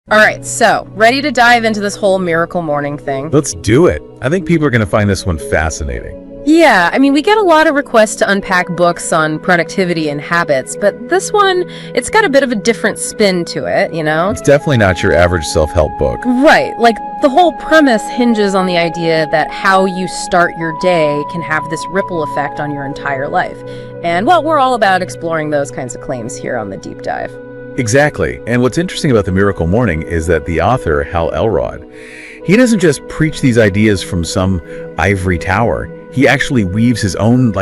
All right, so ready to dive into this whole miracle morning thing? Let's do it. I think people are going to find this one fascinating. Yeah, I mean, we get a lot of requests to unpack books on productivity and habits, but this one, it's got a bit of a different spin to it, you know? It's definitely not your average self-help book. Right, like the whole premise hinges on the idea that how you start your day can have this ripple effect on your entire life. And, well, we're all about exploring those kinds of claims here on the Deep Dive. Exactly. And what's interesting about the Miracle Morning is that the author, Hal Elrod, he doesn't just preach these ideas from some ivory tower. He actually weaves his own,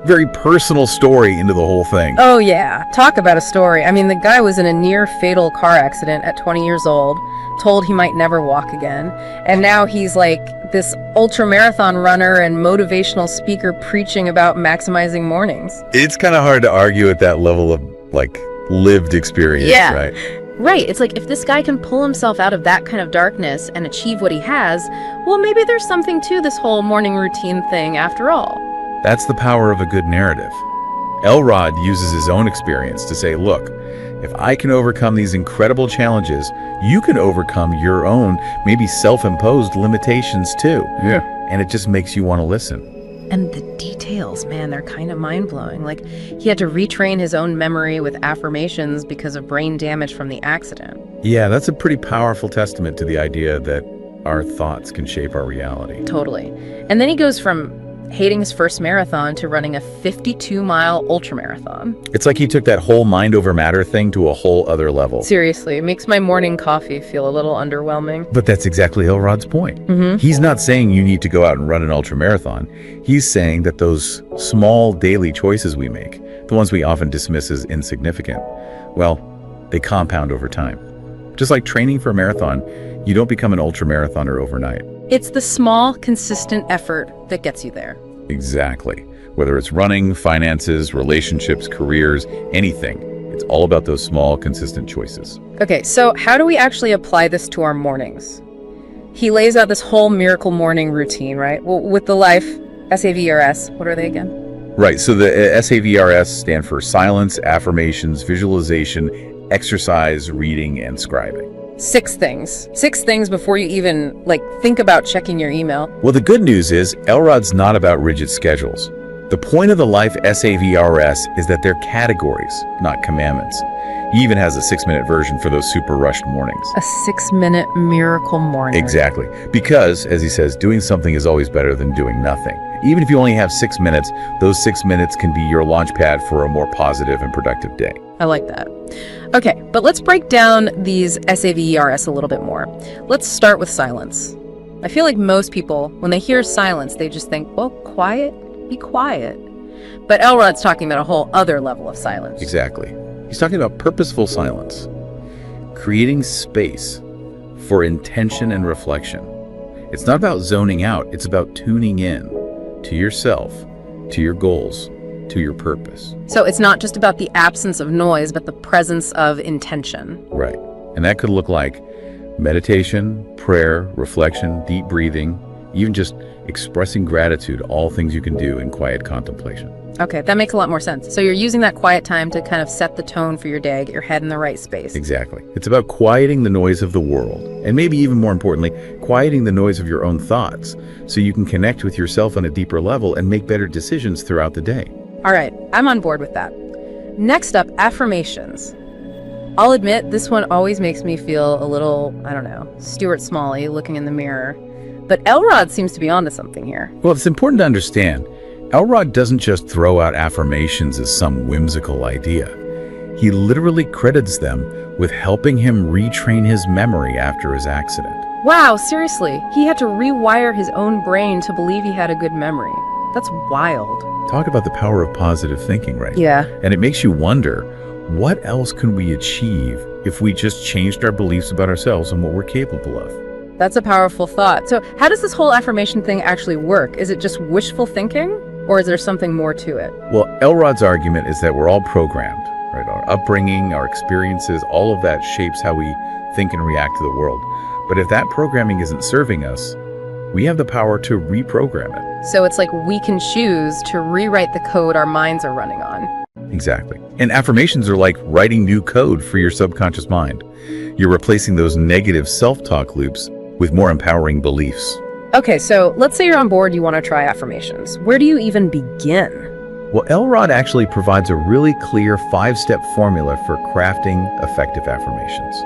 very personal story into the whole thing. Oh yeah, talk about a story. I mean, the guy was in a near fatal car accident at 20 years old, told he might never walk again, and now he's like this ultra-marathon runner and motivational speaker preaching about maximizing mornings. It's kind of hard to argue at that level of, lived experience, Yeah. right? Right, it's like if this guy can pull himself out of that kind of darkness and achieve what he has, well, maybe there's something to this whole morning routine thing after all. That's the power of a good narrative. Elrod uses his own experience to say, look, if I can overcome these incredible challenges, you can overcome your own, maybe self-imposed limitations too. Yeah. And it just makes you want to listen. And the details, man, they're kind of mind-blowing. Like, he had to retrain his own memory with affirmations because of brain damage from the accident. Yeah, that's a pretty powerful testament to the idea that our thoughts can shape our reality. Totally. And then he goes from hating his first marathon to running a 52-mile ultramarathon. It's like he took that whole mind over matter thing to a whole other level. Seriously, it makes my morning coffee feel a little underwhelming. But that's exactly Elrod's point. He's not saying you need to go out and run an ultramarathon. He's saying that those small daily choices we make, the ones we often dismiss as insignificant, well, they compound over time. Just like training for a marathon, you don't become an ultramarathoner overnight. It's the small, consistent effort that gets you there. Exactly. Whether it's running, finances, relationships, careers, anything, it's all about those small, consistent choices. Okay, so how do we actually apply this to our mornings? He lays out this whole miracle morning routine, right? Well, with the life, SAVRS, what are they again? Right, so the SAVRS stand for silence, affirmations, visualization, exercise, reading, and scribing. 6 things. 6 things before you even, think about checking your email. Well, the good news is Elrod's not about rigid schedules. The point of the Life SAVRS is that they're categories, not commandments. He even has a 6-minute version for those super rushed mornings. A 6-minute miracle morning. Exactly. Because, as he says, doing something is always better than doing nothing. Even if you only have 6 minutes, those 6 minutes can be your launch pad for a more positive and productive day. I like that. Okay, but let's break down these SAVERS a little bit more. Let's start with silence. I feel like most people, when they hear silence, they just think, well, quiet, be quiet. But Elrod's talking about a whole other level of silence. Exactly. He's talking about purposeful silence, creating space for intention and reflection. It's not about zoning out, it's about tuning in to yourself, to your goals, to your purpose. So it's not just about the absence of noise, but the presence of intention. Right. And that could look like meditation, prayer, reflection, deep breathing, even just expressing gratitude, all things you can do in quiet contemplation. Okay, that makes a lot more sense. So you're using that quiet time to kind of set the tone for your day, get your head in the right space. Exactly. It's about quieting the noise of the world, and maybe even more importantly, quieting the noise of your own thoughts, so you can connect with yourself on a deeper level and make better decisions throughout the day. All right, I'm on board with that. Next up, affirmations. I'll admit, this one always makes me feel a little, Stuart Smalley looking in the mirror. But Elrod seems to be onto something here. Well, it's important to understand, Elrod doesn't just throw out affirmations as some whimsical idea. He literally credits them with helping him retrain his memory after his accident. Wow, seriously, he had to rewire his own brain to believe he had a good memory. That's wild. Talk about the power of positive thinking, right? Yeah. And it makes you wonder, what else can we achieve if we just changed our beliefs about ourselves and what we're capable of? That's a powerful thought. So how does this whole affirmation thing actually work? Is it just wishful thinking, or is there something more to it? Well, Elrod's argument is that we're all programmed, right? Our upbringing, our experiences, all of that shapes how we think and react to the world. But if that programming isn't serving us, we have the power to reprogram it. So it's like we can choose to rewrite the code our minds are running on. Exactly. And affirmations are like writing new code for your subconscious mind. You're replacing those negative self-talk loops with more empowering beliefs. Okay, so let's say you're on board, you want to try affirmations. Where do you even begin? Well, Elrod actually provides a really clear 5-step formula for crafting effective affirmations.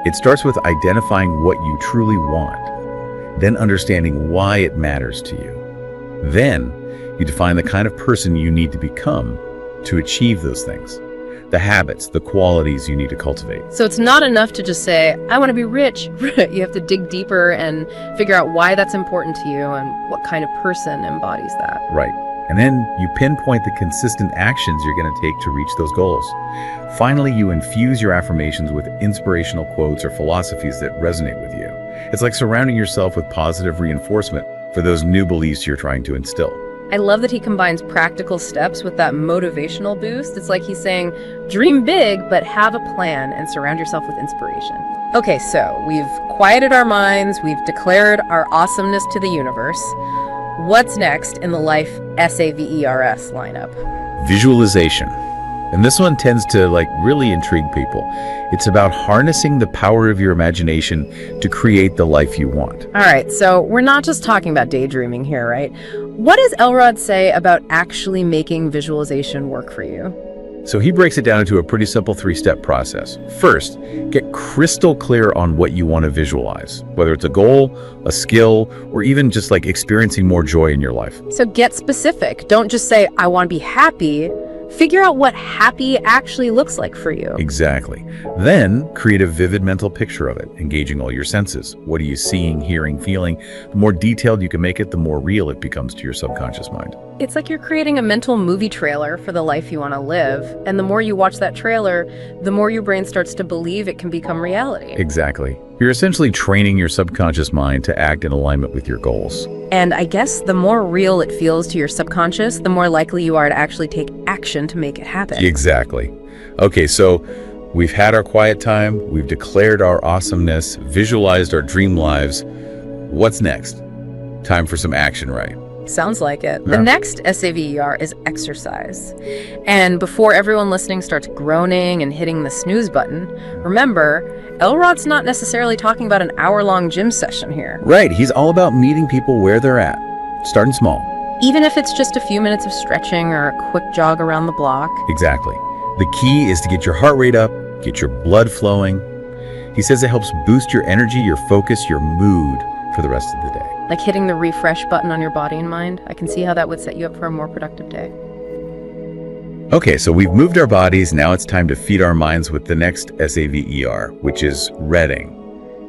It starts with identifying what you truly want, then understanding why it matters to you. Then you define the kind of person you need to become to achieve those things, the habits, the qualities you need to cultivate. So it's not enough to just say, I want to be rich. You have to dig deeper and figure out why that's important to you and what kind of person embodies that. Right. And then you pinpoint the consistent actions you're going to take to reach those goals. Finally, you infuse your affirmations with inspirational quotes or philosophies that resonate with you. It's like surrounding yourself with positive reinforcement for those new beliefs you're trying to instill. I love that he combines practical steps with that motivational boost. It's like he's saying, dream big, but have a plan and surround yourself with inspiration. Okay, so we've quieted our minds, we've declared our awesomeness to the universe. What's next in the life SAVERS lineup? Visualization. And this one tends to really intrigue people. It's about harnessing the power of your imagination to create the life you want. All right, so we're not just talking about daydreaming here, right? What does Elrod say about actually making visualization work for you? So he breaks it down into a pretty simple 3-step process. First, get crystal clear on what you want to visualize, whether it's a goal, a skill, or even just experiencing more joy in your life. So get specific. Don't just say, I want to be happy. Figure out what happy actually looks like for you. Exactly. Then create a vivid mental picture of it, engaging all your senses. What are you seeing, hearing, feeling? The more detailed you can make it, the more real it becomes to your subconscious mind. It's like you're creating a mental movie trailer for the life you want to live. And the more you watch that trailer, the more your brain starts to believe it can become reality. Exactly. You're essentially training your subconscious mind to act in alignment with your goals. And I guess the more real it feels to your subconscious, the more likely you are to actually take action to make it happen. Exactly. Okay, so we've had our quiet time, we've declared our awesomeness, visualized our dream lives. What's next? Time for some action, right? Sounds like it. Yeah. The next SAVER is exercise. And before everyone listening starts groaning and hitting the snooze button, remember, Elrod's not necessarily talking about an hour-long gym session here. Right, he's all about meeting people where they're at, starting small. Even if it's just a few minutes of stretching or a quick jog around the block. Exactly. The key is to get your heart rate up, get your blood flowing. He says it helps boost your energy, your focus, your mood for the rest of the day. Like hitting the refresh button on your body and mind. I can see how that would set you up for a more productive day. Okay, so we've moved our bodies. Now it's time to feed our minds with the next SAVER, which is reading.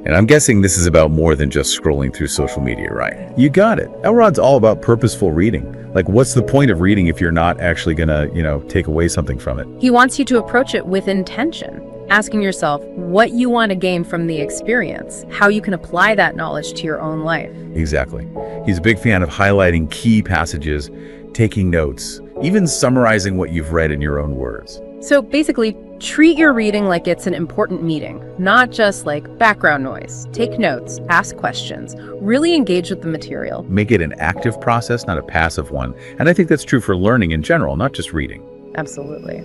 And I'm guessing this is about more than just scrolling through social media, right? You got it. Elrod's all about purposeful reading. Like, what's the point of reading if you're not actually gonna, take away something from it? He wants you to approach it with intention, asking yourself what you want to gain from the experience, how you can apply that knowledge to your own life. Exactly. He's a big fan of highlighting key passages, taking notes, even summarizing what you've read in your own words. So basically, treat your reading like it's an important meeting, not just like background noise. Take notes, ask questions, really engage with the material. Make it an active process, not a passive one. And I think that's true for learning in general, not just reading. Absolutely.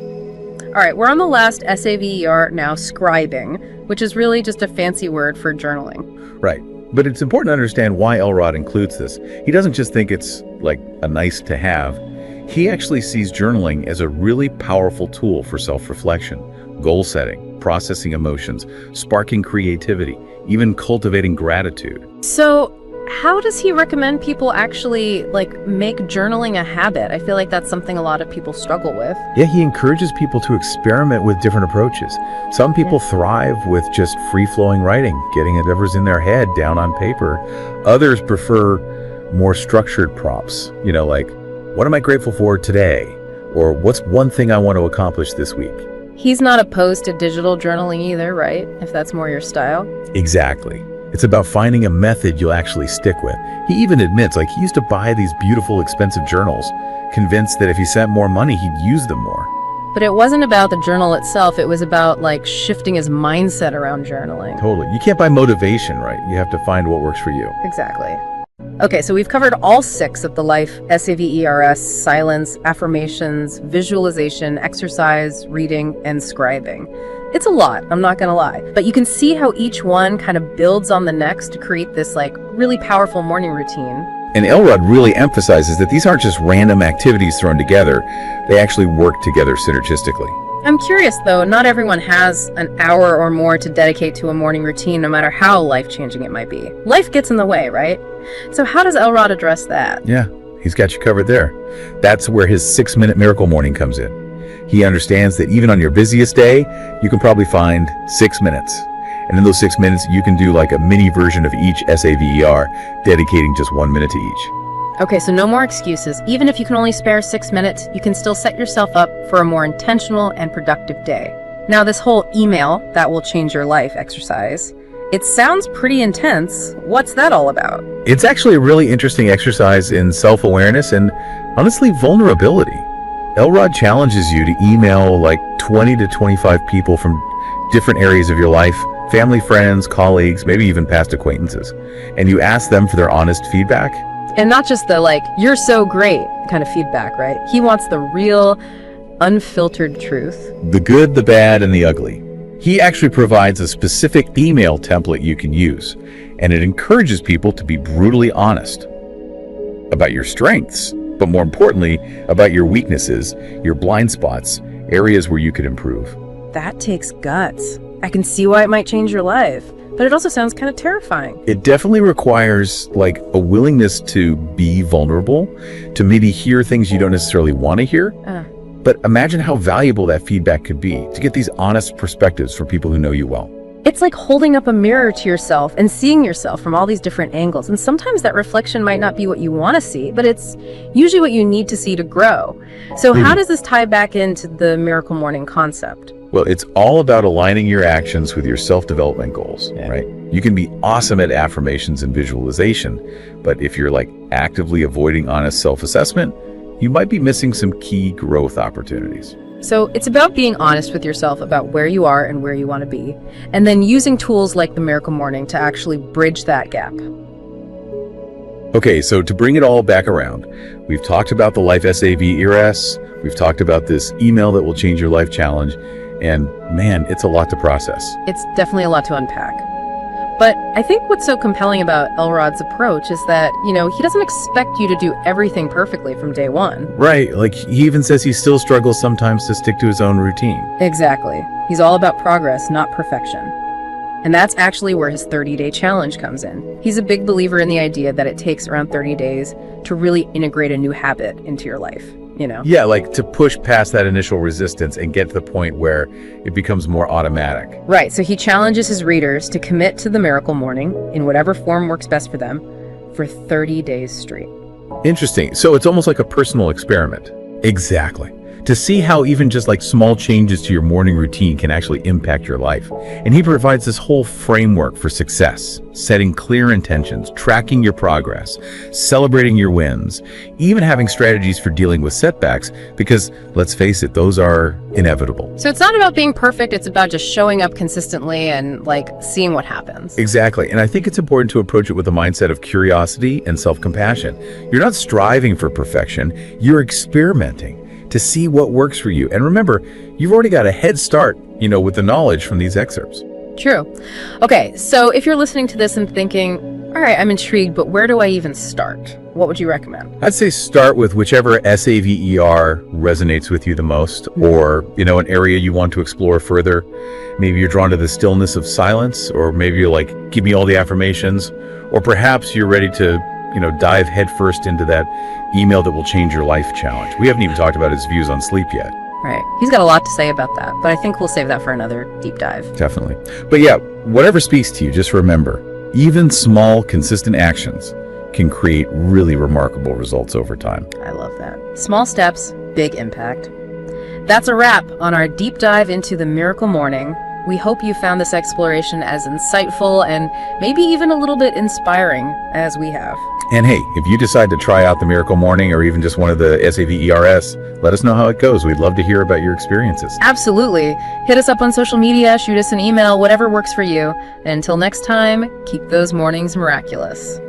All right, we're on the last SAVER now, scribing, which is really just a fancy word for journaling. Right. But it's important to understand why Elrod includes this. He doesn't just think it's like a nice to have. He actually sees journaling as a really powerful tool for self-reflection, goal setting, processing emotions, sparking creativity, even cultivating gratitude. So how does he recommend people actually make journaling a habit? I feel like that's something a lot of people struggle with. Yeah, he encourages people to experiment with different approaches. Some people thrive with just free-flowing writing, getting whatever's in their head down on paper. Others prefer more structured prompts, like, what am I grateful for today? Or what's one thing I want to accomplish this week? He's not opposed to digital journaling either, right? If that's more your style. Exactly. It's about finding a method you'll actually stick with. He even admits, he used to buy these beautiful, expensive journals, convinced that if he spent more money, he'd use them more. But it wasn't about the journal itself. It was about shifting his mindset around journaling. Totally. You can't buy motivation, right? You have to find what works for you. Exactly. Okay, so we've covered all 6 of the life SAVERS: silence, affirmations, visualization, exercise, reading, and scribing. It's a lot, I'm not gonna lie, but you can see how each one kind of builds on the next to create this really powerful morning routine. And Elrod really emphasizes that these aren't just random activities thrown together, they actually work together synergistically. I'm curious though, not everyone has an hour or more to dedicate to a morning routine, no matter how life-changing it might be. Life gets in the way, right? So how does Elrod address that? Yeah, he's got you covered there. That's where his 6-minute miracle morning comes in. He understands that even on your busiest day, you can probably find 6 minutes. And in those 6 minutes, you can do like a mini version of each SAVER, dedicating just 1 minute to each. Okay, so no more excuses. Even if you can only spare 6 minutes, you can still set yourself up for a more intentional and productive day. Now, this whole email that will change your life exercise, it sounds pretty intense. What's that all about? It's actually a really interesting exercise in self-awareness and, honestly, vulnerability. Elrod challenges you to email like 20 to 25 people from different areas of your life, family, friends, colleagues, maybe even past acquaintances. And you ask them for their honest feedback. And not just the you're so great kind of feedback, right? He wants the real, unfiltered truth. The good, the bad, and the ugly. He actually provides a specific email template you can use, and it encourages people to be brutally honest about your strengths, but more importantly, about your weaknesses, your blind spots, areas where you could improve. That takes guts. I can see why it might change your life, but it also sounds kind of terrifying. It definitely requires a willingness to be vulnerable, to maybe hear things you don't necessarily want to hear. But imagine how valuable that feedback could be, to get these honest perspectives from people who know you well. It's like holding up a mirror to yourself and seeing yourself from all these different angles. And sometimes that reflection might not be what you want to see, but it's usually what you need to see to grow. So how does this tie back into the Miracle Morning concept? Well, it's all about aligning your actions with your self-development goals, right? You can be awesome at affirmations and visualization, but if you're actively avoiding honest self-assessment, you might be missing some key growth opportunities. So it's about being honest with yourself about where you are and where you want to be, and then using tools like the Miracle Morning to actually bridge that gap. Okay, so to bring it all back around, we've talked about the Life SAVERS, we've talked about this email that will change your life challenge, and man, it's a lot to process. It's definitely a lot to unpack. But I think what's so compelling about Elrod's approach is that, he doesn't expect you to do everything perfectly from day one. Right, he even says he still struggles sometimes to stick to his own routine. Exactly. He's all about progress, not perfection. And that's actually where his 30-day challenge comes in. He's a big believer in the idea that it takes around 30 days to really integrate a new habit into your life. Yeah, to push past that initial resistance and get to the point where it becomes more automatic. Right, so he challenges his readers to commit to the Miracle Morning in whatever form works best for them for 30 days straight. Interesting. So it's almost like a personal experiment. Exactly. To see how even just small changes to your morning routine can actually impact your life. And he provides this whole framework for success, setting clear intentions, tracking your progress, celebrating your wins, even having strategies for dealing with setbacks, because let's face it, those are inevitable. So it's not about being perfect, it's about just showing up consistently and seeing what happens. Exactly. And I think it's important to approach it with a mindset of curiosity and self-compassion. You're not striving for perfection, you're experimenting to see what works for you. And remember, you've already got a head start, with the knowledge from these excerpts. True. Okay, so if you're listening to this and thinking, all right, I'm intrigued, but where do I even start? What would you recommend? I'd say start with whichever SAVER resonates with you the most, or, an area you want to explore further. Maybe you're drawn to the stillness of silence, or maybe you're give me all the affirmations, or perhaps you're ready to dive headfirst into that email that will change your life challenge. We haven't even talked about his views on sleep yet. Right. He's got a lot to say about that, but I think we'll save that for another deep dive. Definitely. But yeah, whatever speaks to you, just remember, even small, consistent actions can create really remarkable results over time. I love that. Small steps, big impact. That's a wrap on our deep dive into the Miracle Morning. We hope you found this exploration as insightful and maybe even a little bit inspiring as we have. And hey, if you decide to try out the Miracle Morning or even just one of the SAVERS, let us know how it goes. We'd love to hear about your experiences. Absolutely. Hit us up on social media, shoot us an email, whatever works for you. And until next time, keep those mornings miraculous.